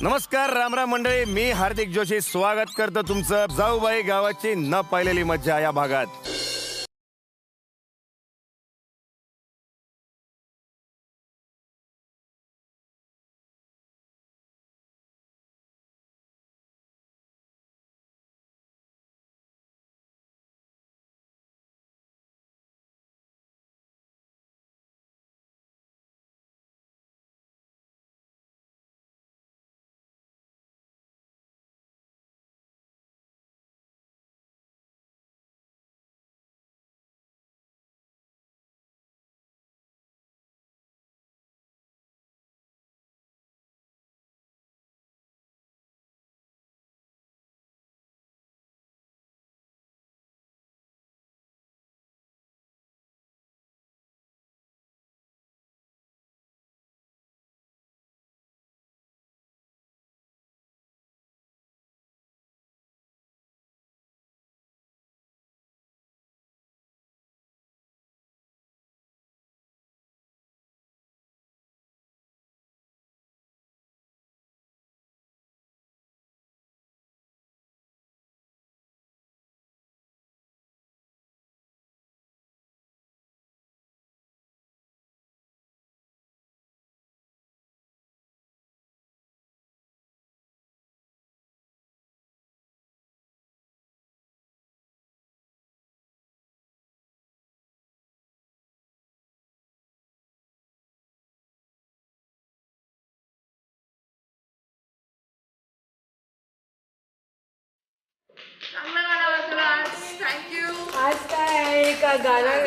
नमस्कार रामराम मंडळी, मी हार्दिक जोशी स्वागत करतो तुमचं जाऊबाई गावाची न पाहिलेली मज्जा या भागात। आज काय आहे का गाणं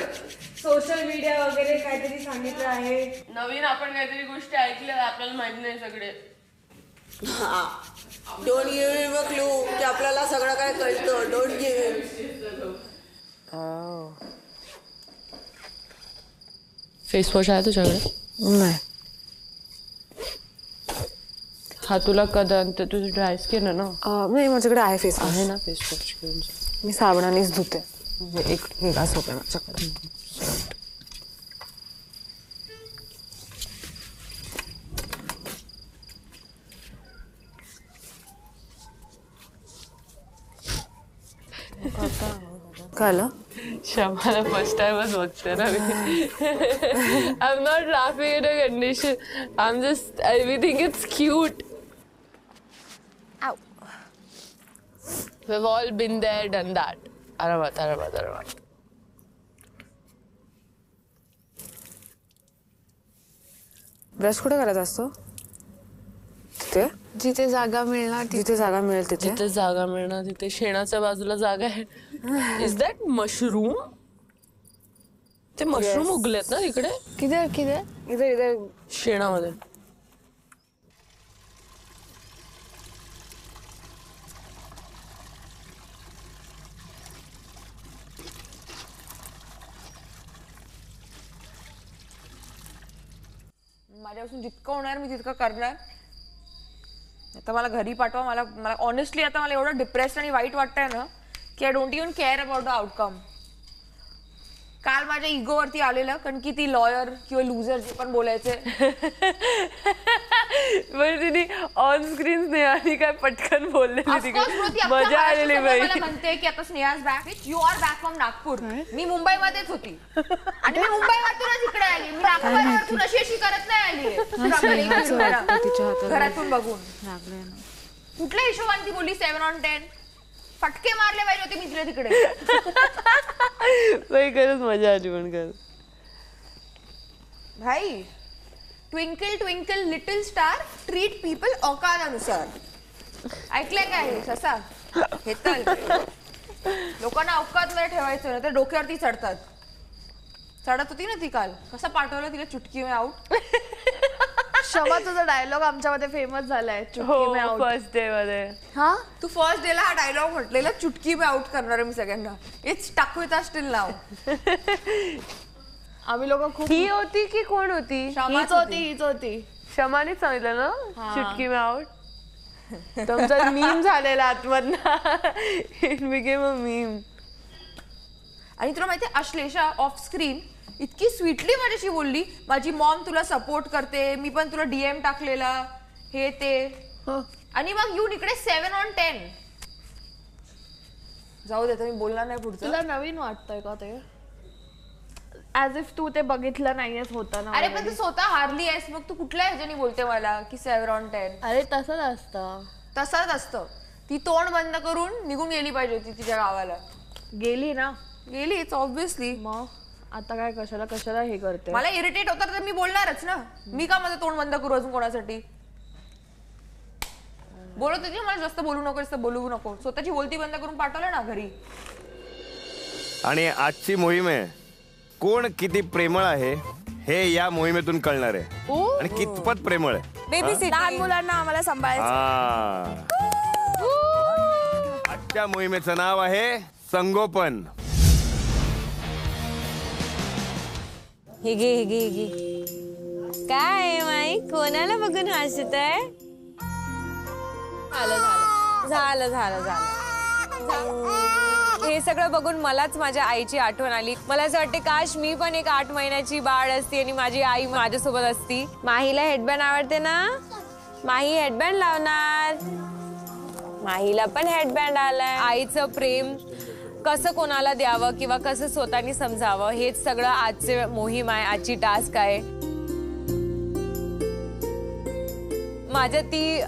सोशल मीडिया वगैरे काहीतरी सांगितलं आहे नवीन आपण काहीतरी गोष्टी ऐकल्या आपल्याला माहित नाही सगळे don't give him a clue की आपल्याला सगळं काय कळतं don't give him face wash आहे तुझ्याकडे नाही हा तुला कदा तुझी ड्राय स्किन आहे ना नाही माझ्याकडे आहे फेस आहे ना फेस वॉश घेऊन मी साबणानेच धुते म्हणजे एक ग्लास होते माझ्याकडे कळलं शमाला फर्स्ट टाइमच बघते ना मी I am not laughing in a condition I am just we think it's cute We've all been there, done that. आरामात. ब्रश कुठे करायचा असतो तिथे जिथे जागा मिळणार जिथे जागा मिळेल तिथे जिथे जागा मिळणार तिथे शेणाच्या बाजूला जागा आहे इज दॅट मशरूम ते मशरूम उगलेत ना तिकडे किधर इथे शेणामध्ये माझ्यापासून जितकं होणार मी तितकं करणार आता मला घरी पाठवा मला ऑनेस्टली आता मला एवढं डिप्रेस्ड आणि वाईट वाटतंय ना की I don't even care about the outcome काल माझ्या इगोवरती आलेलं कारण की ती लॉयर किंवा लुझर जे पण बोलायचे पण तिने ऑन स्क्रीन स्नेहाने काय पटकन बोललेली तिकडे मजा आलेली बाई म्हणते की आता Sneha's back you are back from Nagpur मी मुंबईमध्येच होती आणि मी मुंबईमधूनच इकडे आली मी नागपूरवरून अशी करत नाही आली घरातून बघून कुठल्या हिशोबाने ती बोलली 7/10 फटके मारले पाहिजे होते मी तिला तिकडे बाई खरंच मजा आली पण कर भाई twinkle twinkle little star treat people औकादानुसार ऐकलंय काय हे ससा हेतल लोकांना औकात मध्ये ठेवायचं ना तर डोक्यावरती चढत होती ना ती काल कसं पाठवलं तिला चुटकी में आउट शमा तुझा डायलॉग आमच्यामध्ये फेमस झालाय चुटकी में आउट फर्स्ट डे मध्ये हा तू फर्स्ट डेला हा डायलॉग म्हटलेला चुटकी में आउट करणार मी सगळ्यांना it's stuck with us till now आम्ही लोक खूप ही होती की कोण होती हीच होती शमानेच सांगितलं ना चुटकी में आउट तुमचा मीम झालेला आतमधनं इट बिकेम अ मीम आणि तुला माहिती अश्लेषा ऑफ स्क्रीन इतकी स्वीटली माझ्याशी बोलली माझी मॉम तुला सपोर्ट करते मी पण तुला डीएम टाकलेला हे ते आणि मग येऊन इकडे 7 on 10. जाऊ दे, मी बोलणार नाही पुढचं. तुला नवीन वाटतंय का ते? ऍज इफ तू ते बघितलं नाहीयेस होतं ना. अरे पण तू स्वतः हारली आहेस, मग तू कुठल्या ह्याच्याने बोलते मला की 7 on 10? अरे तसंच असतं. तसंच असतं. ती तोंड बंद करून निघून गेली पाहिजे होती तिच्या गावाला. गेली ना. गेलीच ऑब्विसली. मग आता काय कशाला हे करते? मला इरिटेट होतं तर मी बोलणारच ना. मी का माझं तोंड बंद करू अजून कोणासाठी? बोलत होती मला जास्त बोलू नको, जास्त बोलू नको. स्वतःची बोलती बंद करून पाठवलं ना घरी. आणि आजची मोहीम आहे कोण किती प्रेमळ आहे हे या मोहिमेतून कळणार आहे आणि कितपत प्रेमळ आहे. लहान मुलांना आम्हाला सांभाळायचं. आजच्या मोहिमेचं नाव आहे संगोपन. हिगे काय माई कोणाला बघून हसत आहे? झालं हे सगळं बघून मलाच माझ्या आईची आठवण आली. मला असं वाटते काश मी पण एक 8 महिन्याची बाळ असती आणि माझी आई माझ्यासोबत असती. माहीला हेडबँड आवडते ना? माही हेडबँड लावणार. माहीला पण हेडबँड आलाय. आईचं प्रेम कसं कोणाला द्यावं किंवा कसं स्वतःनी समजावं हेच सगळं आजचे मोहीम आहे, आजची टास्क आहे. माझ्या ती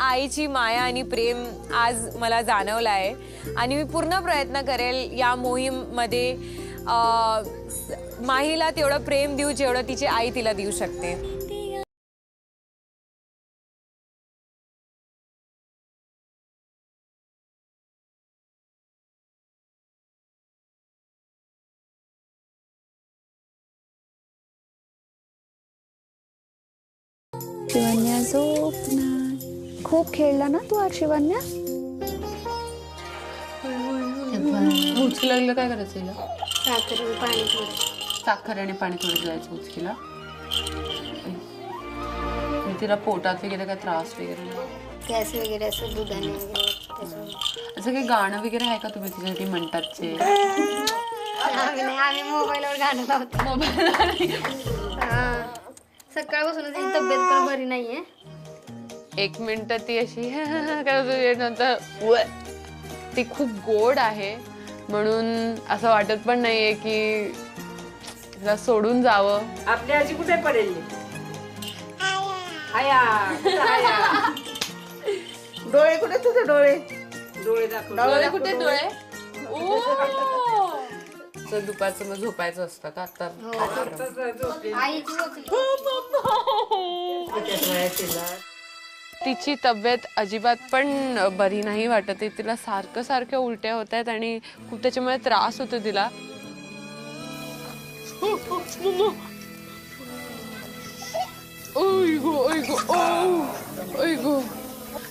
आईची माया आणि प्रेम आज मला जाणवलं आहे आणि मी पूर्ण प्रयत्न करेल या मोहीम मध्ये माहीला तेवढं प्रेम देऊ जेवढं तिची आई तिला देऊ शकते. शिवन्या झोप ना. खूप खेळला ना तू आज शिवन्या? उचकी लागलं काय करायचं हिला? साखर आणि पाणी थोडं द्यायचं उचकीला. तिला पोटात वगैरे काय त्रास वगैरे नाही? गॅस वगैरे असं दुधाने वगैरे असं काही गाणं वगैरे आहे का तुम्ही तिच्यासाठी म्हणतातचे? आम्ही मोबाईलवर गाणं लावतो. सकाळपासून तिची तब्येत पण बरी नाहीये. 1 मिनिट ती अशी करत होती, नंतर ती खूप गोड आहे म्हणून असं वाटत पण नाहीये की तिला सोडून जावं. आपली आजी कुठे पडेल? डोळे कुठे तुझे? डोळे दाखव. डोळे कुठे? डोळे दुपारचं मग झोपायचं असतं का आता? तिची तब्येत अजिबात पण बरी नाही वाटत. तिला सारखं उलट्या होत आहेत आणि खूप त्याच्यामुळे त्रास होतो तिला.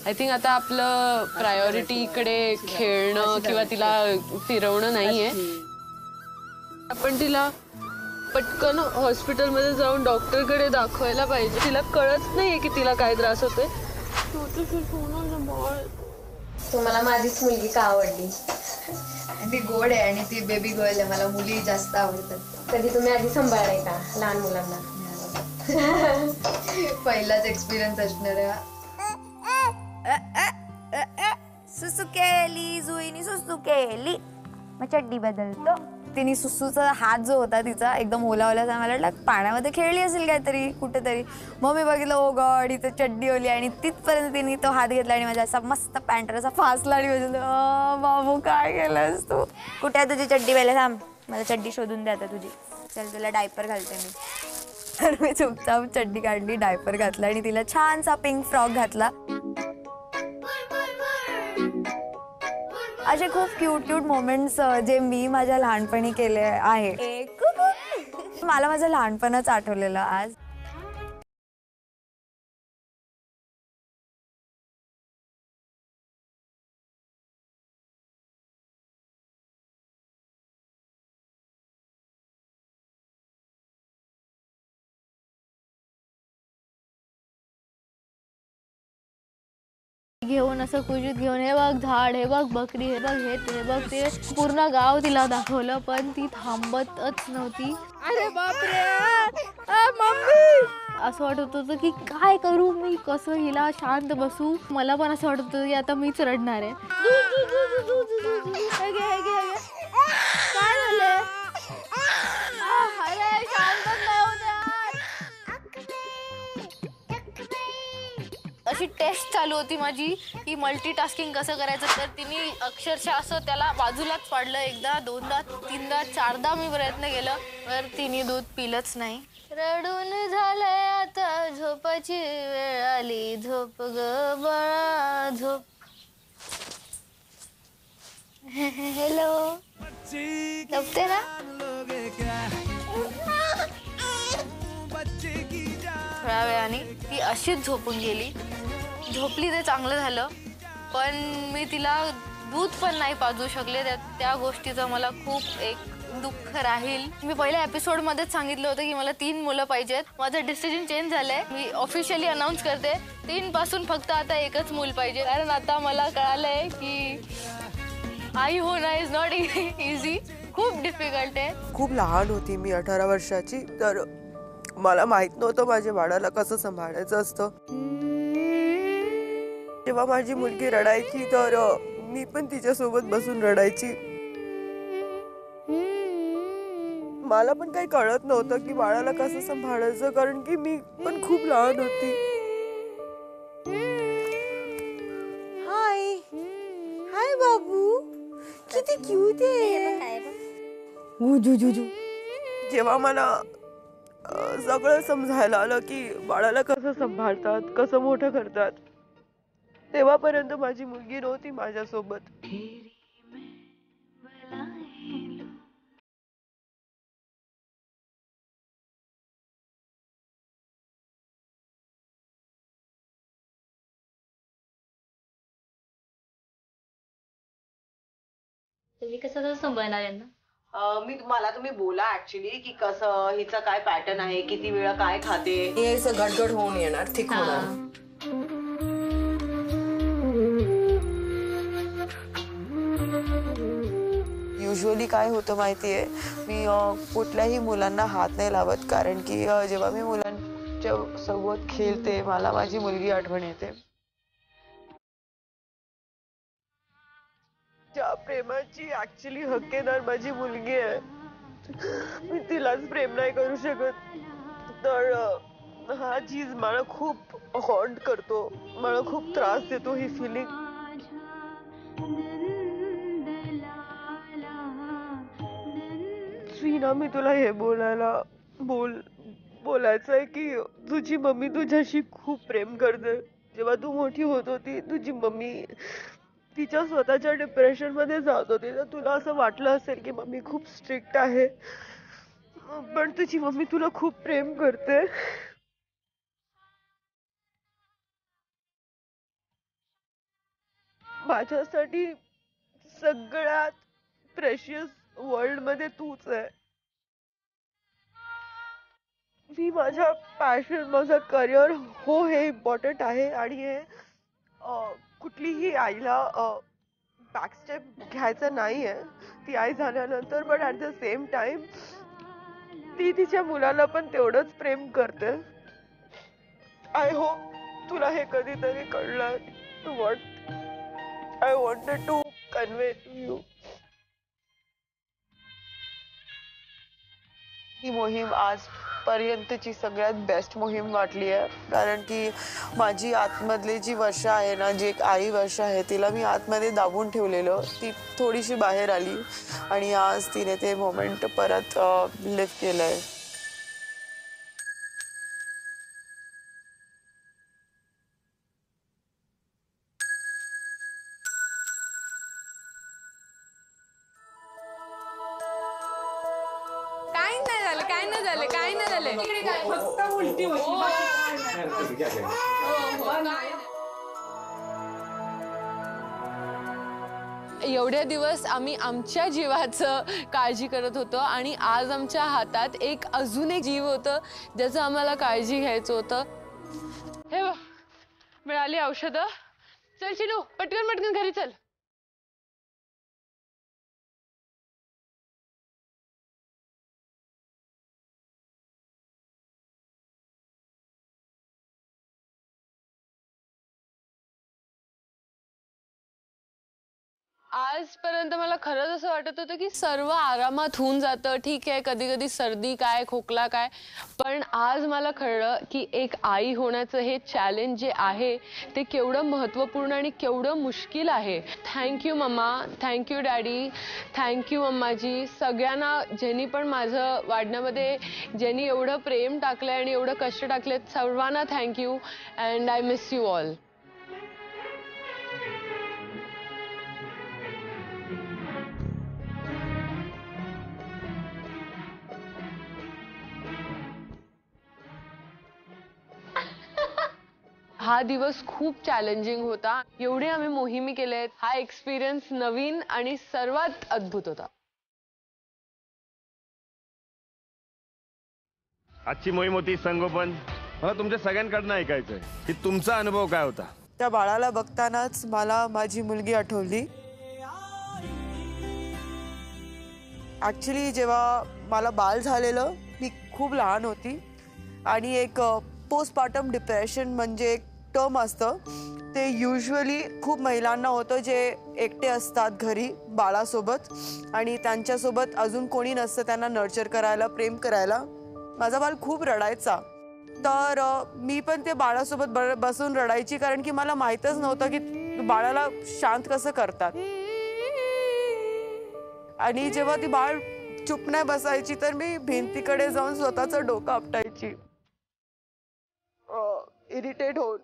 आय थिंक आता आपलं प्रायोरिटी इकडे खेळणं किंवा तिला फिरवणं नाहीये. आपण तिला पटकन हॉस्पिटलमध्ये जाऊन डॉक्टरकडे दाखवायला पाहिजे. तिला कळत नाहीये की तिला काय त्रास होतोय. तुम्हाला माझीच मुलगी का आवडली? ती गोड आहे आणि ती बेबी गर्ल आहे. मला मुली जास्त आवडतात. कधी तुम्ही आधी सांभाळलाय का लहान मुलांना? पहिलाच एक्सपिरियन्स असणार आहे. सुसू केली जुईनी, सुसू केली. मग चड्डी बदलतो. तिने सुसूचा हात जो होता तिचा एकदम ओला मला वाटलं पाण्यामध्ये खेळली असेल काहीतरी कुठेतरी. मग मी बघितलं ओ गॉड इथं चड्डी ओली आणि तिथपर्यंत तिने तो हात घेतला आणि माझ्या असा मस्त पॅन्टर असा फासला आणि म्हणजे बाबू काय केलंस तू? कुठे आहे तुझी चड्डी? पहिले थांब, मला चड्डी शोधून द्या आता तुझी. चल तुला डायपर घालते मी. तर मी चुपचाप चड्डी काढली, डायपर घातला आणि तिला छानसा पिंक फ्रॉक घातला. असे खूप क्यूट मोमेंट्स जे मी माझ्या लहानपणी केले आहे. मला माझं लहानपणच आठवलेलं आज. घेऊन असं कुशीत घेऊन हे बघ झाड, हे बघ बकरी, हे बघ हे बघ ते पूर्ण गाव तिला दाखवलं पण ती थांबतच नव्हती. अरे बापरे मम्मी असं वाटत होतं की काय करू मी, कसं हिला शांत बसू. मला पण असं वाटत होतं की आता मीच रडणार आहे. काय झालंय? अरे शांतच नाही होत यार. अशी टेस्ट चालू होती माझी की मल्टीटास्किंग कसं करायचं. तर तिने अक्षरशः असं त्याला बाजूलाच पाडलं. एकदा, दोनदा, तीनदा, चारदा मी प्रयत्न केलं, तर तिने दूध पिलंच नाही. रडून झालंय आता झोपाची वेळ आली, झोप ग बाळा झोप. हॅलो, झोपते ना? थोड्या वेळाने ती अशीच झोपून गेली. झोपली ते चांगलं झालं, पण मी तिला दूध पण नाही पाजू शकले. त्या गोष्टीचं मला खूप एक दुःख राहील. मी पहिल्या एपिसोडमध्येच सांगितलं होतं की मला 3 मुलं पाहिजेत. माझं डिसिजन चेंज झालंय. मी ऑफिशियली अनाऊन्स करते 3 पासून फक्त आता एकच मूल पाहिजे. कारण आता मला कळालंय की आई होणं इज नॉट इझी. खूप डिफिकल्ट आहे. खूप लहान होती मी, 18 वर्षाची. तर मला माहित नव्हतं माझ्या बाळाला कसं सांभाळायचं असतं. जेव्हा माझी मुलगी रडायची तर मी पण तिच्यासोबत बसून रडायची. मला पण काही कळत नव्हतं की बाळाला कसं सांभाळायचं, कारण की मी पण खूप लहान होती. हाय हाय बाबू, किती क्यूट आहे. जेव्हा मला सगळं समजायला आलं की बाळाला कसं सांभाळतात, कसं मोठं करतात, तेव्हापर्यंत माझी मुलगी नव्हती माझ्यासोबत. तुम्ही कसं सांभाळणार यांना? मला तुम्ही बोला ऍक्च्युली की कसं हिचं काय पॅटर्न आहे, किती वेळा काय खाते. हे घटघट होऊन येणार, ठीक होणार. युजली काय होतं माहितीये, मी कुठल्याही मुलांना हात नाही लावत, कारण की जेव्हा मी मुलांच्या सोबत खेळते मला माझी मुलगी आठवण येते. ज्या प्रेमाची ऍक्च्युली हक्केदार माझी मुलगी आहे, मी तिलाच प्रेम नाही करू शकत. तर हा चीज मला खूप हॉन्ट करतो, मला खूप त्रास देतो ही फिलिंग. श्रीना, मी तुला हे बोलायचंय की तुझी मम्मी तुझ्याशी खूप प्रेम करते. जेव्हा तू मोठी होत होती तुझी मम्मी तिच्या स्वतःच्या डिप्रेशन मध्ये जात होती, तर तुला असं वाटलं असेल की मम्मी खूप स्ट्रिक्ट आहे, पण तुझी मम्मी तुला खूप प्रेम करते. माझ्यासाठी सगळ्यात प्रेशियस वर्ल्ड मध्ये तूच आहे. मी माझ्या पॅशन, माझं करिअर हो हे इम्पॉर्टंट आहे, आणि हे कुठलीही आईला बॅकस्टेप घ्यायचं नाहीये. ती आई झाल्यानंतर पण ऍट द सेम टाइम ती तिच्या मुलाला पण तेवढंच प्रेम करते. आय होप तुला हे कधीतरी कळलं what I wanted to convey to you. ही मोहीम आजपर्यंतची सगळ्यात बेस्ट मोहीम वाटली आहे, कारण की माझी आतमधली जी वर्षा आहे ना, जी एक आई वर्षा आहे, तिला मी आतमध्ये दाबून ठेवलेलं, ती थोडीशी बाहेर आली आणि आज तिने ते मोमेंट परत लिव्ह केलंय. काय नाही झालं. फक्त उलटी होती. एवढ्या दिवस आम्ही आमच्या जीवाचं काळजी करत होतो, आणि आज आमच्या हातात अजून एक जीव होतं ज्याचं आम्हाला काळजी घ्यायचं होतं. हे मिळाली औषधं. चल चिनू, पटकन घरी चल. आजपर्यंत मला खरंच असं वाटत होतं की सर्व आरामात होऊन जातं. ठीक आहे, कधी कधी सर्दी काय, खोकला काय, पण आज मला कळलं की एक आई होण्याचं हे चॅलेंज जे आहे ते केवढं महत्त्वपूर्ण आणि केवढं मुश्किल आहे. Thank you mamma, thank you daddy, thank you मम्माजी, सगळ्यांना ज्यांनी पण माझं वाढण्यामध्ये ज्यांनी एवढं प्रेम टाकलंय आणि एवढं कष्ट टाकलेत, सर्वांना thank you and I miss you all. हा दिवस खूप चॅलेंजिंग होता. एवढे आम्ही मोहिमी केलेत. हा एक्सपिरियन्स नवीन आणि सर्वात अद्भुत होता. आजची मोहीम होती संगोपन. मला तुमच्या सगळ्यांकडनं ऐकायचंय की तुमचा अनुभव काय होता. त्या बाळाला बघतानाच मला माझी मुलगी आठवली. ऍक्च्युली जेव्हा मला बाळ झालेलं मी खूप लहान होती आणि एक पोस्टपार्टम डिप्रेशन म्हणजे एक टर्म असतं ते युजली खूप महिलांना होतं जे एकटे असतात घरी बाळासोबत आणि त्यांच्यासोबत अजून कोणी नसतं त्यांना नर्चर करायला, प्रेम करायला. माझा बाळ खूप रडायचा तर मी पण ते बाळासोबत बसून रडायची कारण की मला माहीतच नव्हतं की बाळाला शांत कसं करतात. आणि जेव्हा ती बाळ चुप नाही बसायची तर मी भिंतीकडे जाऊन स्वतःचं डोकं आपटायची इरिटेट होऊन.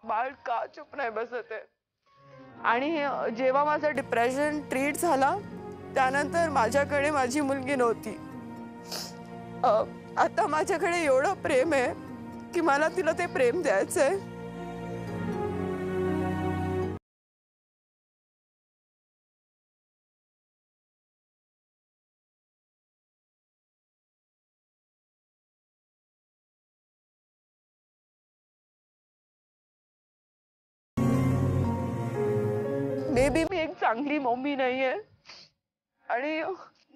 बाळ का चुप नाही बसत आहे. आणि जेव्हा माझं डिप्रेशन ट्रीट झाला त्यानंतर माझ्याकडे माझी मुलगी नव्हती. आता माझ्याकडे एवढं प्रेम आहे की मला तिला ते प्रेम द्यायचंय. मे बी मी एक चांगली मम्मी नाहीये आणि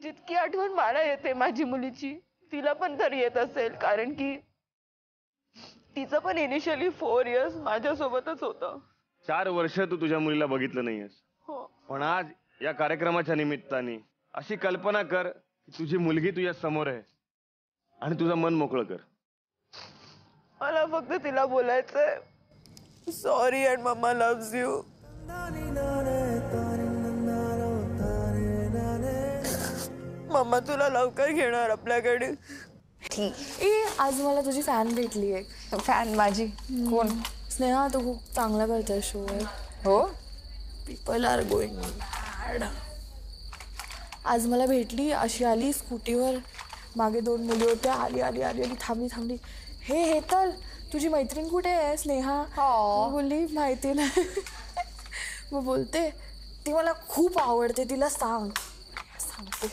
जितकी आठवण मला येते माझी मुलीची तिला पण तर येत असेल कारण की तिचं पण इनिशियली 4 इयर्स माझ्यासोबतच होतं. 4 वर्ष तू तुझ्या मुलीला बघितलं नाहीयेस. हो. पण आज या कार्यक्रमाच्या निमित्ताने अशी कल्पना कर की तुझी मुलगी तुझ्या समोर आहे आणि तुझं मन मोकळं कर. मला फक्त तिला बोलायचंय sorry and mumma loves you. Mumma तुला लवकर घेणार आपल्याकडे. आज मला तुझी फॅन भेटली आहे. फॅन माझी कोण? स्नेहा, तू खूप चांगला करते शो आहे. हो, पीपल आर गोइंग मॅड. आज मला भेटली, अशी आली स्कूटीवर, मागे 2 मुली होत्या, आली आली आली आली थांबली. हे तर तुझी मैत्रीण कुठे आहे स्नेहा? बोलली माहिती नाही. मग बोलते ती मला खूप आवडते, तिला सांगते.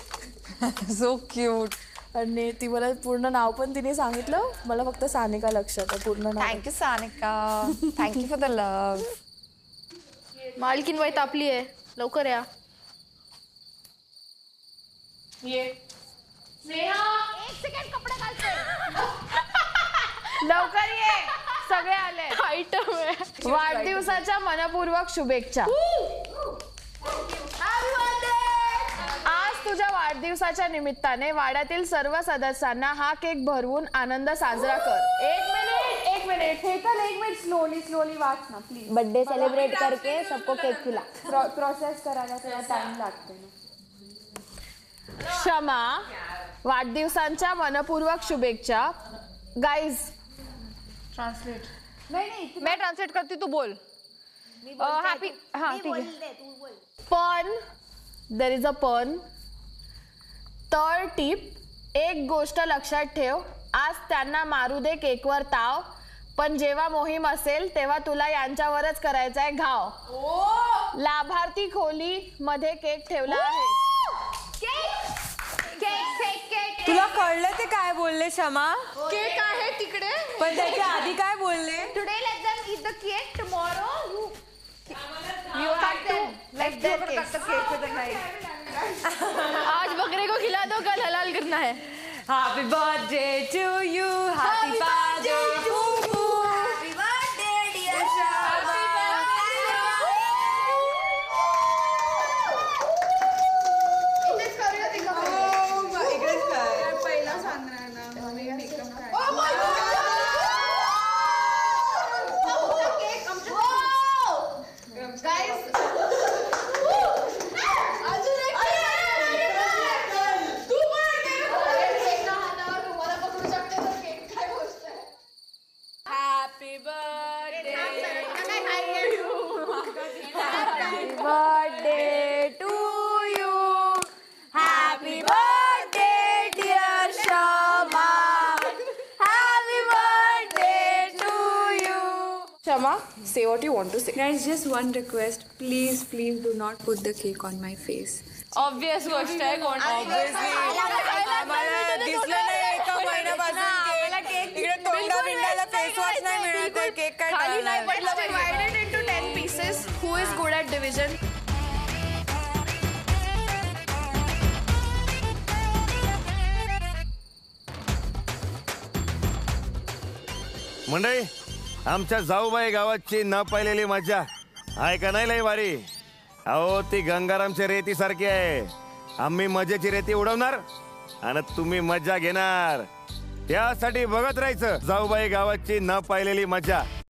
So cute. आणि ती मला पूर्ण नाव पण तिने सांगितलं. मला फक्त सानिका लक्षात आहे पूर्ण नाव. Thank you Sanika, thank you for the love. मालकीन बाई तापली आहे, लवकर या. एक सेकंड, कपडे घालते. लवकर ये, सगळे आले. आयटम आहे. वाढदिवसाच्या मनपूर्वक शुभेच्छा. आज तुझ्या वाढदिवसाच्या निमित्ताने वाड्यातील सर्व सदस्यांना हा केक भरवून आनंद साजरा कर. एक मिनिट स्लोली वाच ना प्लीज. बर्थडे सेलिब्रेट करके सबको केक खिला. प्रोसेस करायला थोडा टाइम लागतो. क्षमा. वाढदिवसांच्या मनपूर्वक शुभेच्छा. Guys translate. मैं ट्रांसलेट करती, तू बोल. हॅपी. हाँ ठीक है. पण देर इज अ पण. तर टीप, एक गोष्ट लक्षात ठेव, आज त्यांना मारू दे केकवर ताव, पण जेव्हा मोहीम असेल तेव्हा तुला यांच्यावरच करायचा आहे घाव. लाभार्थी खोली मध्ये केक ठेवला आहे. तुला कळलं ते काय बोलले क्षमा? केक आहे तिकडे, पण त्याच्या आधी काय बोलले? Today let them eat the cake, tomorrow you have to let them cake with the knife. आज बकरे को खिला दो, कल हलाल करना है. Happy birthday to you. Happy birthday to you. Happy birthday dear Shama. पहिला सांगणार ना मी makeup Happy birthday. Happy birthday to you. Happy birthday dear Shama. Happy birthday to you. Shama, say what you want to say. Guys, just one request. Please, please do not put the cake on my face. Obvious गोष्ट आहे. कोण आम्हाला दिसलं नाही एका महिन्यापासून cake. इकडे तोंडा बिंडाला फेस वॉश नाही मिळत आहे. केक काय Divided into 10 pieces. Who is good at division? मंडळी, आमच्या जाऊबाई गावाची न पाहिलेली मजा आहे का नाही लई भारी. अहो ती गंगारामच्या रेती सारखी आहे. आम्ही मजेची रेती उडवणार आणि तुम्ही मजा घेणार. त्यासाठी बघत राहायचं जाऊबाई गावाची न पाहिलेली मजा.